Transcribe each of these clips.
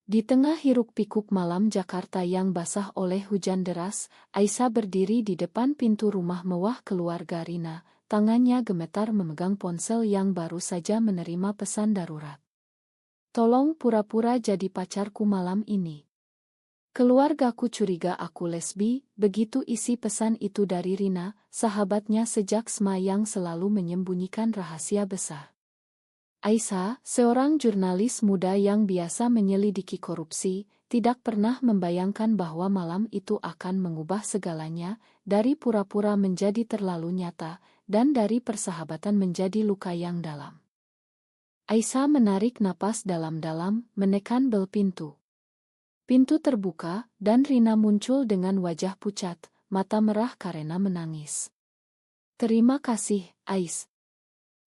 Di tengah hiruk-pikuk malam Jakarta yang basah oleh hujan deras, Aisyah berdiri di depan pintu rumah mewah keluarga Rina. Tangannya gemetar memegang ponsel yang baru saja menerima pesan darurat. Tolong pura-pura jadi pacarku malam ini. Keluargaku curiga aku lesbi, begitu isi pesan itu dari Rina, sahabatnya sejak SMA yang selalu menyembunyikan rahasia besar. Aisyah, seorang jurnalis muda yang biasa menyelidiki korupsi, tidak pernah membayangkan bahwa malam itu akan mengubah segalanya, dari pura-pura menjadi terlalu nyata, dan dari persahabatan menjadi luka yang dalam. Aisyah menarik napas dalam-dalam, menekan bel pintu. Pintu terbuka, dan Rina muncul dengan wajah pucat, mata merah karena menangis. "Terima kasih, Ais.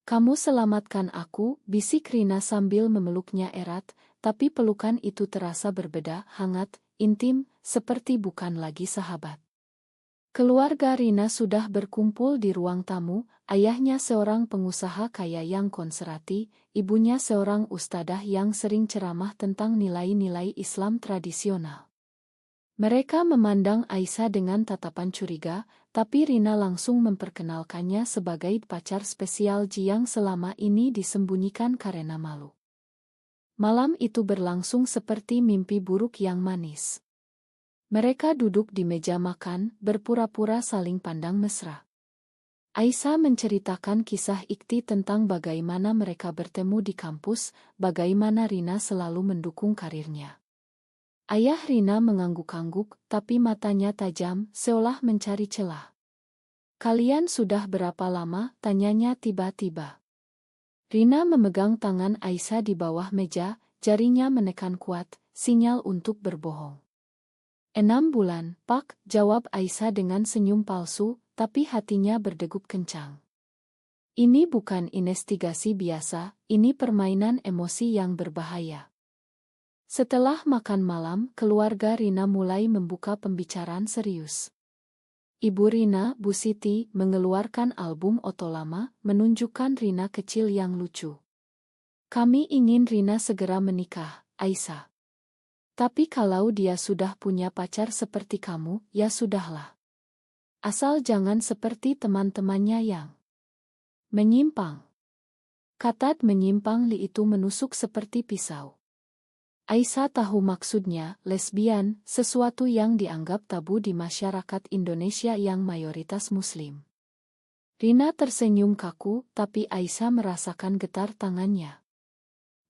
Kamu selamatkan aku," bisik Rina sambil memeluknya erat, tapi pelukan itu terasa berbeda, hangat, intim, seperti bukan lagi sahabat. Keluarga Rina sudah berkumpul di ruang tamu, ayahnya seorang pengusaha kaya yang konservatif, ibunya seorang ustadzah yang sering ceramah tentang nilai-nilai Islam tradisional. Mereka memandang Aisyah dengan tatapan curiga, tapi Rina langsung memperkenalkannya sebagai pacar spesial Ji yang selama ini disembunyikan karena malu. Malam itu berlangsung seperti mimpi buruk yang manis. Mereka duduk di meja makan, berpura-pura saling pandang mesra. Aisyah menceritakan kisah Ikti tentang bagaimana mereka bertemu di kampus, bagaimana Rina selalu mendukung karirnya. Ayah Rina mengangguk-angguk, tapi matanya tajam, seolah mencari celah. "Kalian sudah berapa lama?" tanyanya tiba-tiba. Rina memegang tangan Aisyah di bawah meja, jarinya menekan kuat, sinyal untuk berbohong. 6 bulan, Pak, jawab Aisyah dengan senyum palsu, tapi hatinya berdegup kencang. Ini bukan investigasi biasa, ini permainan emosi yang berbahaya. Setelah makan malam, keluarga Rina mulai membuka pembicaraan serius. Ibu Rina, Bu Siti, mengeluarkan album foto lama, menunjukkan Rina kecil yang lucu. "Kami ingin Rina segera menikah, Aisyah. Tapi kalau dia sudah punya pacar seperti kamu, ya sudahlah. Asal jangan seperti teman-temannya yang menyimpang." Kata menyimpang li itu menusuk seperti pisau. Aisyah tahu maksudnya, lesbian, sesuatu yang dianggap tabu di masyarakat Indonesia yang mayoritas Muslim. Rina tersenyum kaku, tapi Aisyah merasakan getar tangannya.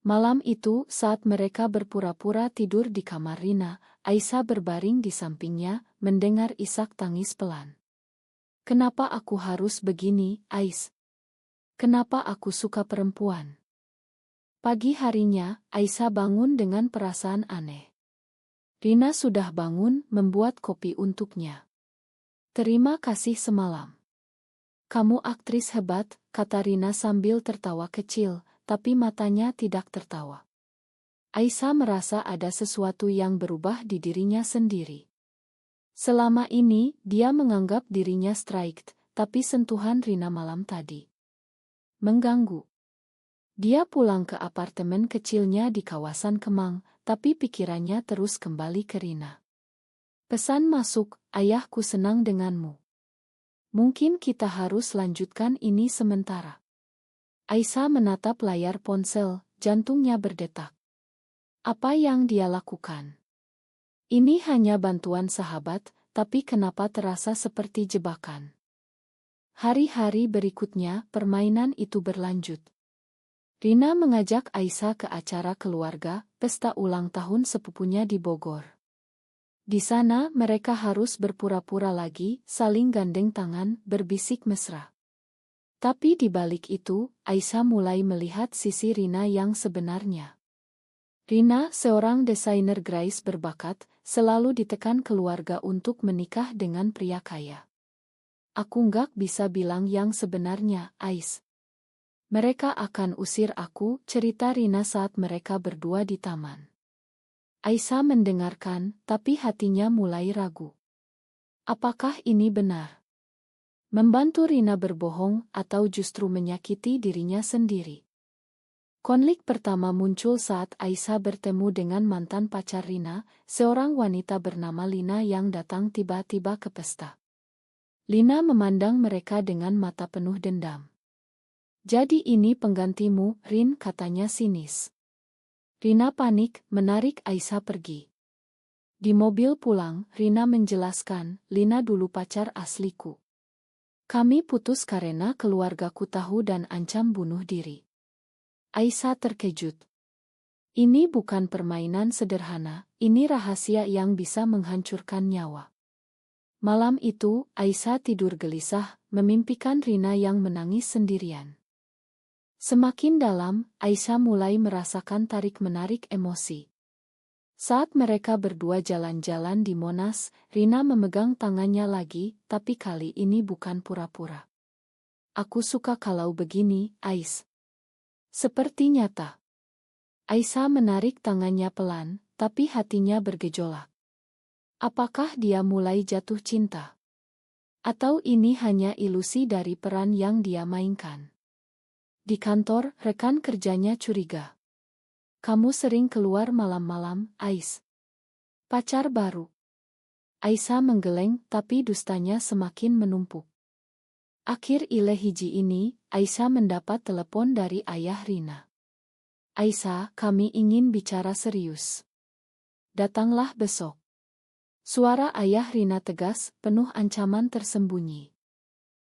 Malam itu, saat mereka berpura-pura tidur di kamar Rina, Aisyah berbaring di sampingnya, mendengar isak tangis pelan. "Kenapa aku harus begini, Ais? Kenapa aku suka perempuan?" Pagi harinya, Aisyah bangun dengan perasaan aneh. Rina sudah bangun, membuat kopi untuknya. "Terima kasih semalam. Kamu aktris hebat," kata Rina sambil tertawa kecil, tapi matanya tidak tertawa. Aisyah merasa ada sesuatu yang berubah di dirinya sendiri. Selama ini, dia menganggap dirinya straight, tapi sentuhan Rina malam tadi mengganggu. Dia pulang ke apartemen kecilnya di kawasan Kemang, tapi pikirannya terus kembali ke Rina. Pesan masuk, "Ayahku senang denganmu. Mungkin kita harus lanjutkan ini sementara." Aisyah menatap layar ponsel, jantungnya berdetak. Apa yang dia lakukan? Ini hanya bantuan sahabat, tapi kenapa terasa seperti jebakan? Hari-hari berikutnya, permainan itu berlanjut. Rina mengajak Aisyah ke acara keluarga, pesta ulang tahun sepupunya di Bogor. Di sana mereka harus berpura-pura lagi, saling gandeng tangan, berbisik mesra. Tapi di balik itu, Aisyah mulai melihat sisi Rina yang sebenarnya. Rina, seorang desainer grafis berbakat, selalu ditekan keluarga untuk menikah dengan pria kaya. "Aku nggak bisa bilang yang sebenarnya, Ais. Mereka akan usir aku," cerita Rina saat mereka berdua di taman. Aisyah mendengarkan, tapi hatinya mulai ragu. Apakah ini benar? Membantu Rina berbohong atau justru menyakiti dirinya sendiri? Konflik pertama muncul saat Aisyah bertemu dengan mantan pacar Rina, seorang wanita bernama Lina yang datang tiba-tiba ke pesta. Lina memandang mereka dengan mata penuh dendam. "Jadi ini penggantimu, Rin," katanya sinis. Rina panik, menarik Aisyah pergi. Di mobil pulang, Rina menjelaskan, "Lina dulu pacar asliku. Kami putus karena keluargaku tahu dan ancam bunuh diri." Aisyah terkejut. Ini bukan permainan sederhana, ini rahasia yang bisa menghancurkan nyawa. Malam itu, Aisyah tidur gelisah, memimpikan Rina yang menangis sendirian. Semakin dalam, Aisyah mulai merasakan tarik-menarik emosi. Saat mereka berdua jalan-jalan di Monas, Rina memegang tangannya lagi, tapi kali ini bukan pura-pura. "Aku suka kalau begini, Ais." Seperti nyata. Aisyah menarik tangannya pelan, tapi hatinya bergejolak. Apakah dia mulai jatuh cinta? Atau ini hanya ilusi dari peran yang dia mainkan? Di kantor, rekan kerjanya curiga. "Kamu sering keluar malam-malam, Ais. Pacar baru?" Aisyah menggeleng, tapi dustanya semakin menumpuk. Akhir ile hiji ini, Aisyah mendapat telepon dari ayah Rina. "Aisyah, kami ingin bicara serius. Datanglah besok." Suara ayah Rina tegas, penuh ancaman tersembunyi.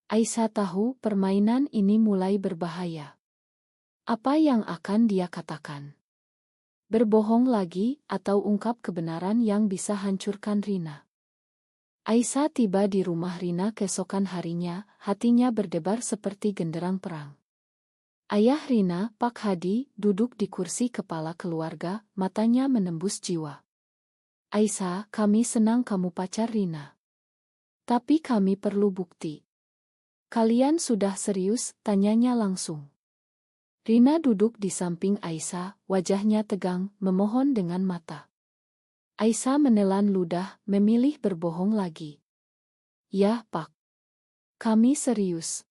Aisyah tahu permainan ini mulai berbahaya. Apa yang akan dia katakan? Berbohong lagi, atau ungkap kebenaran yang bisa hancurkan Rina? Aisyah tiba di rumah Rina keesokan harinya, hatinya berdebar seperti genderang perang. Ayah Rina, Pak Hadi, duduk di kursi kepala keluarga, matanya menembus jiwa. "Aisyah, kami senang kamu pacar Rina. Tapi kami perlu bukti." "Kalian sudah serius?" tanyanya langsung. Rina duduk di samping Aisyah, wajahnya tegang, memohon dengan mata. Aisyah menelan ludah, memilih berbohong lagi. "Ya, Pak. Kami serius.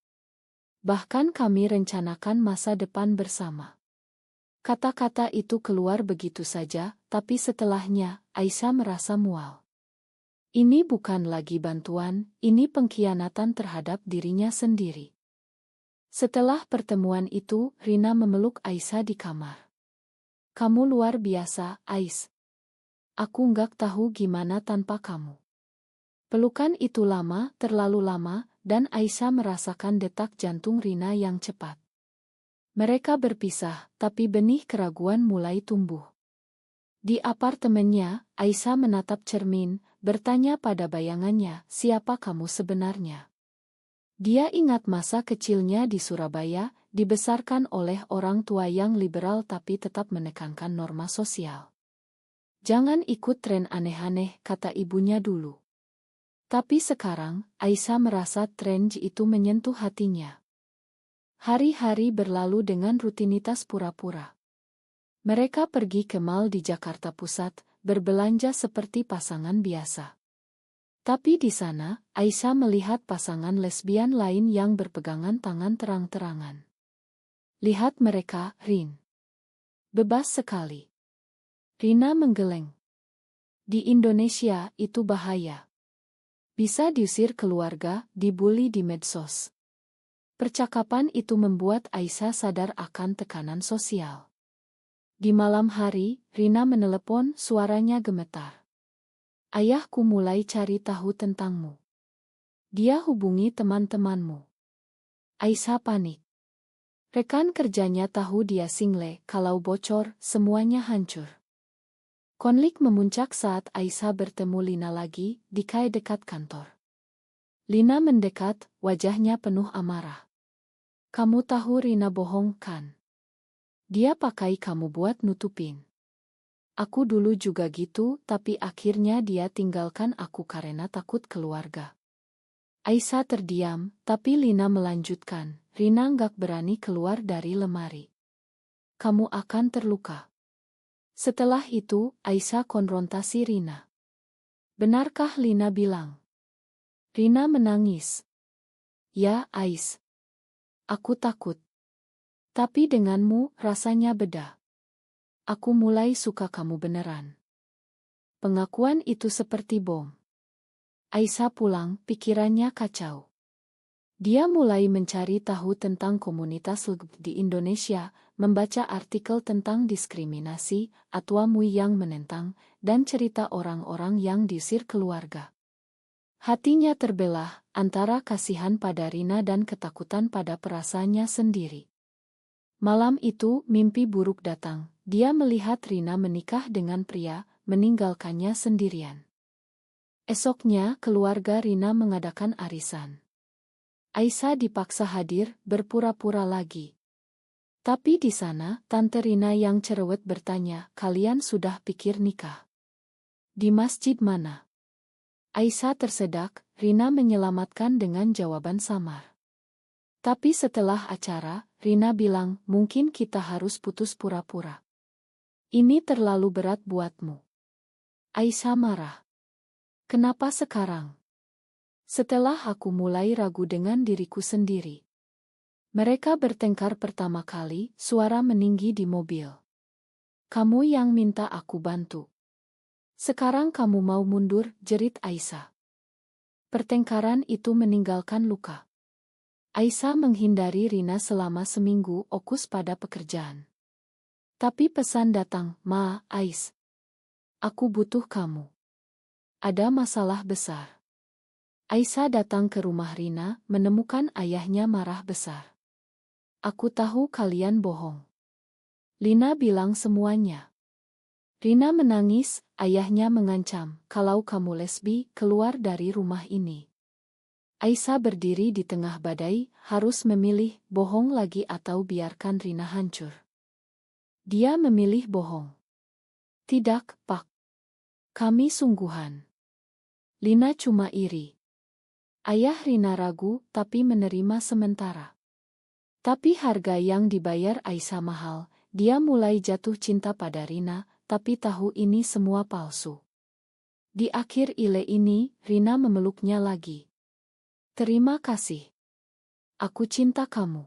Bahkan kami rencanakan masa depan bersama." Kata-kata itu keluar begitu saja, tapi setelahnya, Aisyah merasa mual. Ini bukan lagi bantuan, ini pengkhianatan terhadap dirinya sendiri. Setelah pertemuan itu, Rina memeluk Aisyah di kamar. "Kamu luar biasa, Ais. Aku nggak tahu gimana tanpa kamu." Pelukan itu lama, terlalu lama, dan Aisyah merasakan detak jantung Rina yang cepat. Mereka berpisah, tapi benih keraguan mulai tumbuh. Di apartemennya, Aisyah menatap cermin, bertanya pada bayangannya, "Siapa kamu sebenarnya?" Dia ingat masa kecilnya di Surabaya, dibesarkan oleh orang tua yang liberal tapi tetap menekankan norma sosial. "Jangan ikut tren aneh-aneh," kata ibunya dulu. Tapi sekarang, Aisyah merasa tren itu menyentuh hatinya. Hari-hari berlalu dengan rutinitas pura-pura. Mereka pergi ke mal di Jakarta Pusat, berbelanja seperti pasangan biasa. Tapi di sana, Aisyah melihat pasangan lesbian lain yang berpegangan tangan terang-terangan. Lihat mereka, Rin. Bebas sekali. Rina menggeleng. Di Indonesia, itu bahaya. Bisa diusir keluarga, dibully di medsos. Percakapan itu membuat Aisyah sadar akan tekanan sosial. Di malam hari, Rina menelepon, suaranya gemetar. "Ayahku mulai cari tahu tentangmu. Dia hubungi teman-temanmu." Aisyah panik. Rekan kerjanya tahu dia single, kalau bocor, semuanya hancur. Konflik memuncak saat Aisyah bertemu Lina lagi, di kai dekat kantor. Lina mendekat, wajahnya penuh amarah. "Kamu tahu Rina bohong, kan? Dia pakai kamu buat nutupin. Aku dulu juga gitu, tapi akhirnya dia tinggalkan aku karena takut keluarga." Aisyah terdiam, tapi Lina melanjutkan, "Rina nggak berani keluar dari lemari. Kamu akan terluka." Setelah itu, Aisyah konfrontasi Rina. "Benarkah Lina bilang?" Rina menangis. "Ya, Ais. Aku takut. Tapi denganmu rasanya beda. Aku mulai suka kamu beneran. Pengakuan itu seperti bom. Aisyah pulang, pikirannya kacau. Dia mulai mencari tahu tentang komunitas LGBT di Indonesia, membaca artikel tentang diskriminasi, Atwa Mui yang menentang, dan cerita orang-orang yang diusir keluarga. Hatinya terbelah antara kasihan pada Rina dan ketakutan pada perasaannya sendiri. Malam itu mimpi buruk datang. Dia melihat Rina menikah dengan pria, meninggalkannya sendirian. Esoknya keluarga Rina mengadakan arisan. Aisyah dipaksa hadir, berpura-pura lagi. Tapi di sana, Tante Rina yang cerewet bertanya, "Kalian sudah pikir nikah? Di masjid mana?" Aisyah tersedak, Rina menyelamatkan dengan jawaban samar. Tapi setelah acara, Rina bilang, "Mungkin kita harus putus pura-pura. Ini terlalu berat buatmu." Aisyah marah. "Kenapa sekarang? Setelah aku mulai ragu dengan diriku sendiri." Mereka bertengkar pertama kali, suara meninggi di mobil. "Kamu yang minta aku bantu. Sekarang kamu mau mundur," jerit Aisyah. Pertengkaran itu meninggalkan luka. Aisyah menghindari Rina selama seminggu, fokus pada pekerjaan. Tapi pesan datang, "Ma, Ais. Aku butuh kamu. Ada masalah besar." Aisyah datang ke rumah Rina, menemukan ayahnya marah besar. "Aku tahu kalian bohong. Lina bilang semuanya." Rina menangis, ayahnya mengancam, "Kalau kamu lesbi, keluar dari rumah ini." Aisyah berdiri di tengah badai, harus memilih, bohong lagi atau biarkan Rina hancur. Dia memilih bohong. "Tidak, Pak. Kami sungguhan." Lina cuma iri. Ayah Rina ragu, tapi menerima sementara. Tapi harga yang dibayar Aisyah mahal, dia mulai jatuh cinta pada Rina, tapi tahu ini semua palsu. Di akhir ile ini, Rina memeluknya lagi. "Terima kasih. Aku cinta kamu."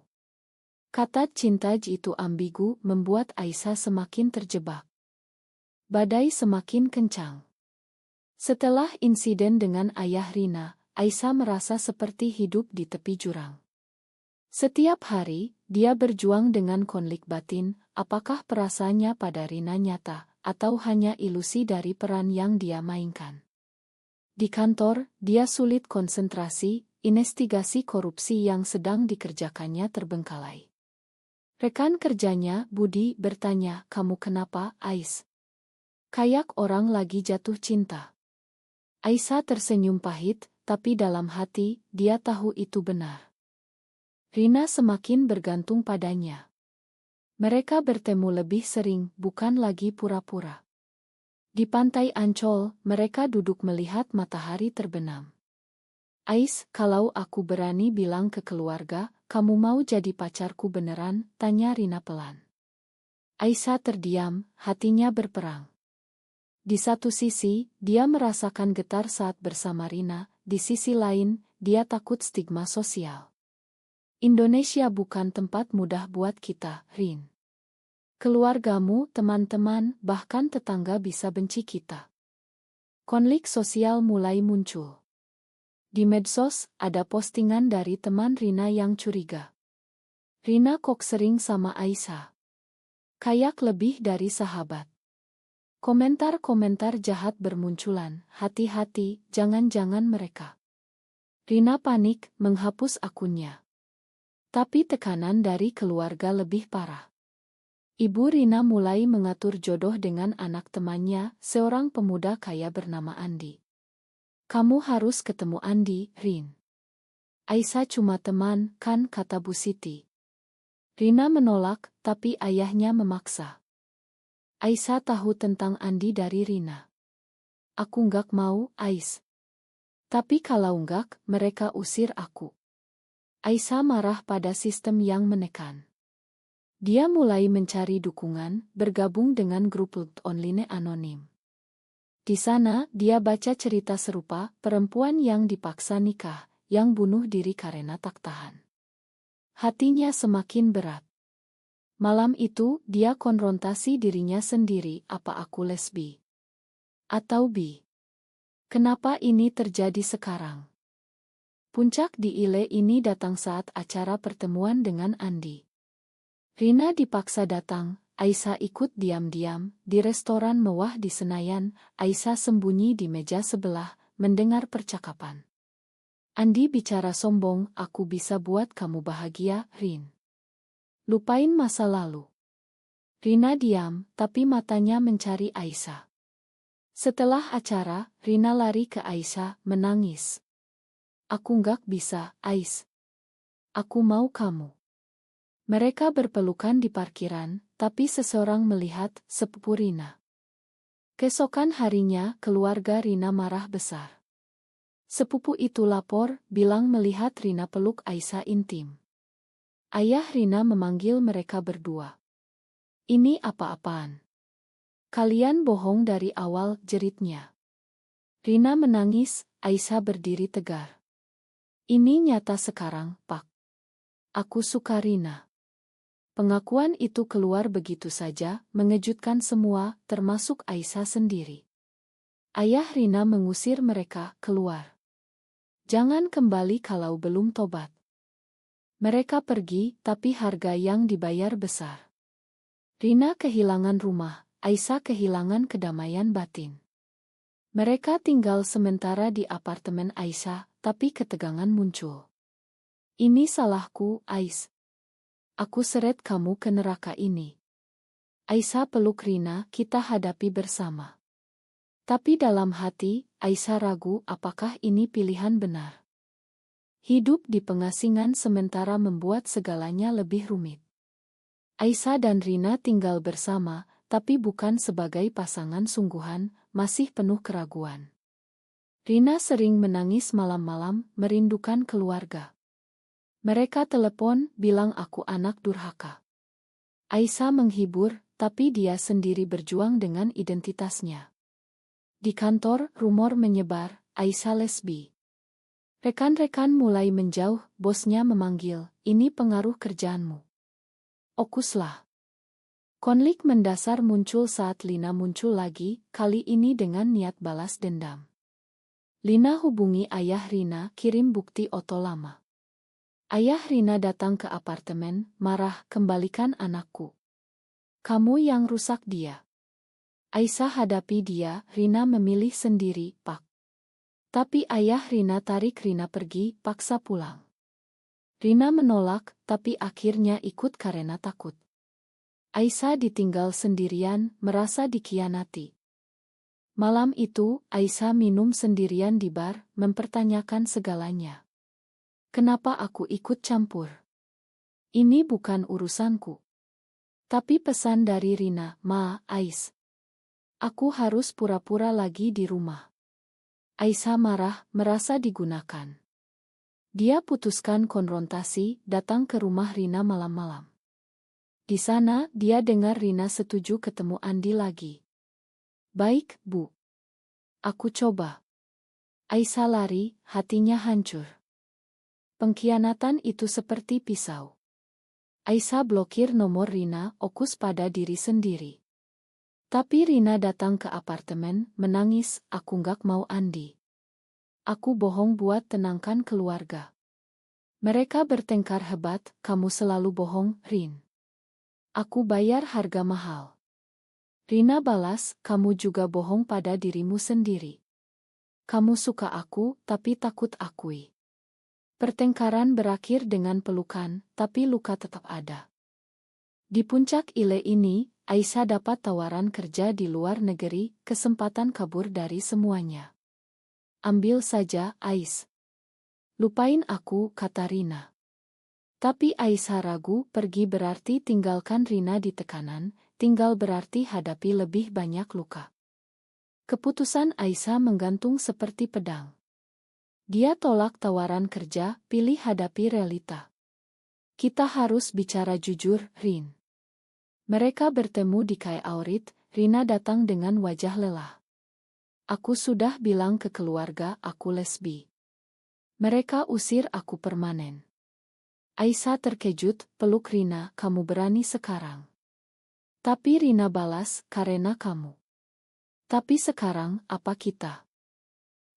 Kata cinta itu ambigu, membuat Aisyah semakin terjebak. Badai semakin kencang. Setelah insiden dengan ayah Rina, Aisyah merasa seperti hidup di tepi jurang. Setiap hari, dia berjuang dengan konflik batin, apakah perasaannya pada Rina nyata, atau hanya ilusi dari peran yang dia mainkan. Di kantor, dia sulit konsentrasi, investigasi korupsi yang sedang dikerjakannya terbengkalai. Rekan kerjanya, Budi, bertanya, "Kamu kenapa, Ais? Kayak orang lagi jatuh cinta." Aisyah tersenyum pahit, tapi dalam hati, dia tahu itu benar. Rina semakin bergantung padanya. Mereka bertemu lebih sering, bukan lagi pura-pura. Di pantai Ancol, mereka duduk melihat matahari terbenam. "Ais, kalau aku berani bilang ke keluarga, kamu mau jadi pacarku beneran?" tanya Rina pelan. Aisyah terdiam, hatinya berperang. Di satu sisi, dia merasakan getar saat bersama Rina, di sisi lain, dia takut stigma sosial. "Indonesia bukan tempat mudah buat kita, Rin. Keluargamu, teman-teman, bahkan tetangga bisa benci kita." Konflik sosial mulai muncul. Di medsos, ada postingan dari teman Rina yang curiga. "Rina kok sering sama Aisyah? Kayak lebih dari sahabat." Komentar-komentar jahat bermunculan, "Hati-hati, jangan-jangan mereka." Rina panik, menghapus akunnya. Tapi tekanan dari keluarga lebih parah. Ibu Rina mulai mengatur jodoh dengan anak temannya, seorang pemuda kaya bernama Andi. "Kamu harus ketemu Andi, Rin." "Aisyah cuma teman, kan," kata Bu Siti. Rina menolak, tapi ayahnya memaksa. Aisyah tahu tentang Andi dari Rina. "Aku nggak mau, Ais. Tapi kalau nggak, mereka usir aku." Aisyah marah pada sistem yang menekan. Dia mulai mencari dukungan, bergabung dengan grup online anonim. Di sana, dia baca cerita serupa, perempuan yang dipaksa nikah, yang bunuh diri karena tak tahan. Hatinya semakin berat. Malam itu, dia konfrontasi dirinya sendiri, apa aku lesbi? Atau bi? Kenapa ini terjadi sekarang? Puncak di Ile ini datang saat acara pertemuan dengan Andi. Rina dipaksa datang, Aisyah ikut diam-diam, di restoran mewah di Senayan, Aisyah sembunyi di meja sebelah, mendengar percakapan. Andi bicara sombong, aku bisa buat kamu bahagia, Rin. Lupain masa lalu. Rina diam, tapi matanya mencari Aisyah. Setelah acara, Rina lari ke Aisyah, menangis. Aku nggak bisa, Ais. Aku mau kamu. Mereka berpelukan di parkiran, tapi seseorang melihat sepupu Rina. Keesokan harinya, keluarga Rina marah besar. Sepupu itu lapor, bilang melihat Rina peluk Aisyah intim. Ayah Rina memanggil mereka berdua. Ini apa-apaan? Kalian bohong dari awal, jeritnya. Rina menangis, Aisyah berdiri tegar. Ini nyata sekarang, Pak. Aku suka Rina. Pengakuan itu keluar begitu saja, mengejutkan semua, termasuk Aisyah sendiri. Ayah Rina mengusir mereka keluar. Jangan kembali kalau belum tobat. Mereka pergi, tapi harga yang dibayar besar. Rina kehilangan rumah, Aisyah kehilangan kedamaian batin. Mereka tinggal sementara di apartemen Aisyah, tapi ketegangan muncul. Ini salahku, Ais. Aku seret kamu ke neraka ini. Aisyah peluk Rina, kita hadapi bersama. Tapi dalam hati, Aisyah ragu apakah ini pilihan benar. Hidup di pengasingan sementara membuat segalanya lebih rumit. Aisyah dan Rina tinggal bersama, tapi bukan sebagai pasangan sungguhan, masih penuh keraguan. Rina sering menangis malam-malam, merindukan keluarga. Mereka telepon, bilang aku anak durhaka. Aisyah menghibur, tapi dia sendiri berjuang dengan identitasnya. Di kantor, rumor menyebar, Aisyah lesbi. Rekan-rekan mulai menjauh, bosnya memanggil, ini pengaruh kerjaanmu. Okuslah. Konflik mendasar muncul saat Lina muncul lagi, kali ini dengan niat balas dendam. Lina hubungi ayah Rina, kirim bukti oto lama. Ayah Rina datang ke apartemen, marah, kembalikan anakku. Kamu yang rusak dia. Aisyah hadapi dia, Rina memilih sendiri, Pak. Tapi ayah Rina tarik Rina pergi, paksa pulang. Rina menolak, tapi akhirnya ikut karena takut. Aisyah ditinggal sendirian, merasa dikhianati. Malam itu, Aisyah minum sendirian di bar, mempertanyakan segalanya. Kenapa aku ikut campur? Ini bukan urusanku. Tapi pesan dari Rina, Ma, Ais. Aku harus pura-pura lagi di rumah. Aisyah marah, merasa digunakan. Dia putuskan konfrontasi, datang ke rumah Rina malam-malam. Di sana, dia dengar Rina setuju ketemu Andi lagi. Baik, Bu. Aku coba. Aisyah lari, hatinya hancur. Pengkhianatan itu seperti pisau. Aisyah blokir nomor Rina, fokus pada diri sendiri. Tapi Rina datang ke apartemen, menangis, aku nggak mau Andi. Aku bohong buat tenangkan keluarga. Mereka bertengkar hebat, kamu selalu bohong, Rin. Aku bayar harga mahal. Rina balas, kamu juga bohong pada dirimu sendiri. Kamu suka aku, tapi takut akui. Pertengkaran berakhir dengan pelukan, tapi luka tetap ada. Di puncak Ile ini, Aisyah dapat tawaran kerja di luar negeri, kesempatan kabur dari semuanya. Ambil saja, Ais. Lupain aku, kata Rina. Tapi Aisyah ragu, pergi berarti tinggalkan Rina di tekanan, tinggal berarti hadapi lebih banyak luka. Keputusan Aisyah menggantung seperti pedang. Dia tolak tawaran kerja, pilih hadapi realita. Kita harus bicara jujur, Rin. Mereka bertemu di Kai Aurit, Rina datang dengan wajah lelah. Aku sudah bilang ke keluarga aku lesbi. Mereka usir aku permanen. Aisyah terkejut, peluk Rina, kamu berani sekarang. Tapi Rina balas, karena kamu. Tapi sekarang, apa kita?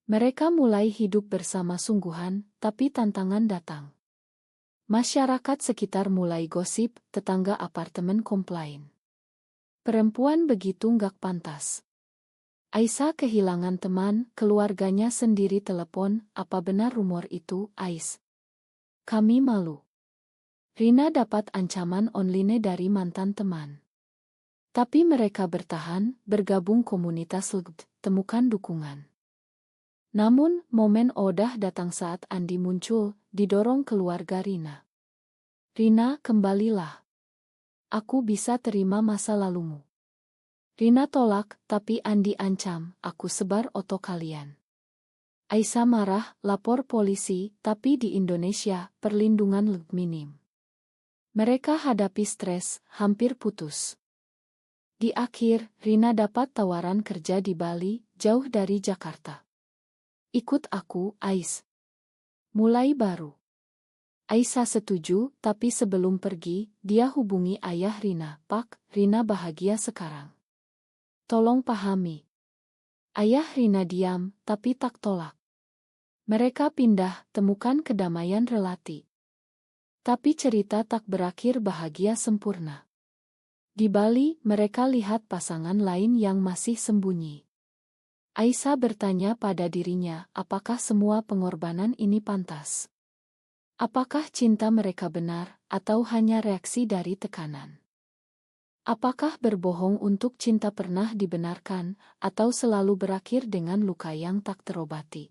Mereka mulai hidup bersama sungguhan, tapi tantangan datang. Masyarakat sekitar mulai gosip, tetangga apartemen komplain. Perempuan begitu nggak pantas. Aisyah kehilangan teman, keluarganya sendiri telepon, apa benar rumor itu, Ais? Kami malu. Rina dapat ancaman online dari mantan teman. Tapi mereka bertahan, bergabung komunitas LGBT, temukan dukungan. Namun, momen Odah datang saat Andi muncul, didorong keluarga Rina. Rina, kembalilah. Aku bisa terima masa lalumu. Rina tolak, tapi Andi ancam, aku sebar foto kalian. Aisyah marah, lapor polisi, tapi di Indonesia, perlindungan lebih minim. Mereka hadapi stres, hampir putus. Di akhir, Rina dapat tawaran kerja di Bali, jauh dari Jakarta. Ikut aku, Ais. Mulai baru. Aisyah setuju, tapi sebelum pergi, dia hubungi ayah Rina. Pak, Rina bahagia sekarang. Tolong pahami. Ayah Rina diam, tapi tak tolak. Mereka pindah, temukan kedamaian relati. Tapi cerita tak berakhir bahagia sempurna. Di Bali, mereka lihat pasangan lain yang masih sembunyi. Aisyah bertanya pada dirinya, apakah semua pengorbanan ini pantas? Apakah cinta mereka benar, atau hanya reaksi dari tekanan? Apakah berbohong untuk cinta pernah dibenarkan, atau selalu berakhir dengan luka yang tak terobati?